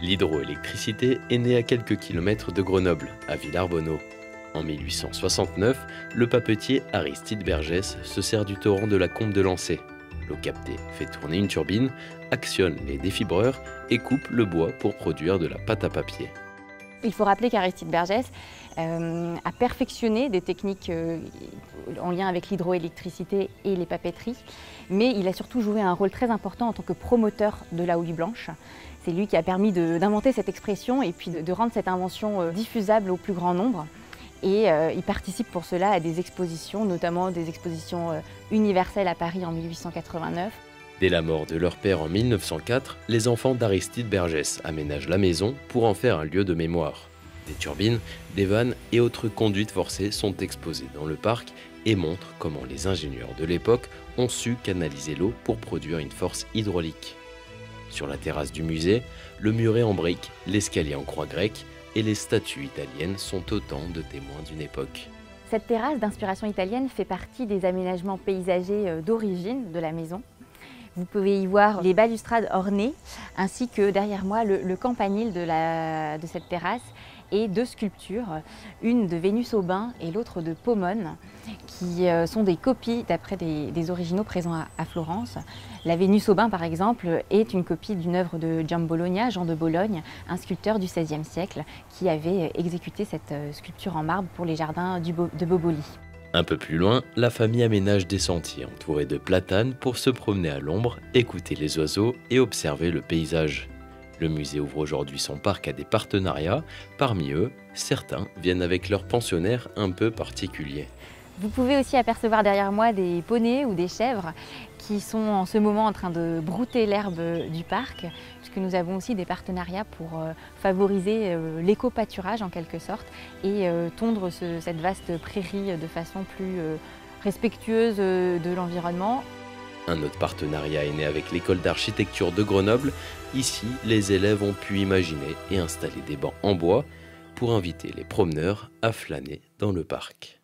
L'hydroélectricité est née à quelques kilomètres de Grenoble, à Villarbonneau. En 1869, le papetier Aristide Bergès se sert du torrent de la Combe de Lancey. L'eau captée fait tourner une turbine, actionne les défibreurs et coupe le bois pour produire de la pâte à papier. Il faut rappeler qu'Aristide Bergès a perfectionné des techniques en lien avec l'hydroélectricité et les papeteries, mais il a surtout joué un rôle très important en tant que promoteur de la houille blanche. C'est lui qui a permis d'inventer cette expression et puis de rendre cette invention diffusable au plus grand nombre. Et il participe pour cela à des expositions, notamment des expositions universelles à Paris en 1889. Dès la mort de leur père en 1904, les enfants d'Aristide Bergès aménagent la maison pour en faire un lieu de mémoire. Des turbines, des vannes et autres conduites forcées sont exposées dans le parc et montrent comment les ingénieurs de l'époque ont su canaliser l'eau pour produire une force hydraulique. Sur la terrasse du musée, le muret en briques, l'escalier en croix grecque et les statues italiennes sont autant de témoins d'une époque. Cette terrasse d'inspiration italienne fait partie des aménagements paysagers d'origine de la maison. Vous pouvez y voir les balustrades ornées, ainsi que derrière moi le campanile de cette terrasse et deux sculptures, une de Vénus au bain et l'autre de Pomone, qui sont des copies d'après des originaux présents à Florence. La Vénus au bain, par exemple, est une copie d'une œuvre de Giambologna, Jean de Bologne, un sculpteur du XVIe siècle, qui avait exécuté cette sculpture en marbre pour les jardins de Boboli. Un peu plus loin, la famille aménage des sentiers entourés de platanes pour se promener à l'ombre, écouter les oiseaux et observer le paysage. Le musée ouvre aujourd'hui son parc à des partenariats. Parmi eux, certains viennent avec leurs pensionnaires un peu particuliers. Vous pouvez aussi apercevoir derrière moi des poneys ou des chèvres qui sont en ce moment en train de brouter l'herbe du parc, puisque nous avons aussi des partenariats pour favoriser l'éco-pâturage en quelque sorte et tondre cette vaste prairie de façon plus respectueuse de l'environnement. Un autre partenariat est né avec l'école d'architecture de Grenoble. Ici, les élèves ont pu imaginer et installer des bancs en bois pour inviter les promeneurs à flâner dans le parc.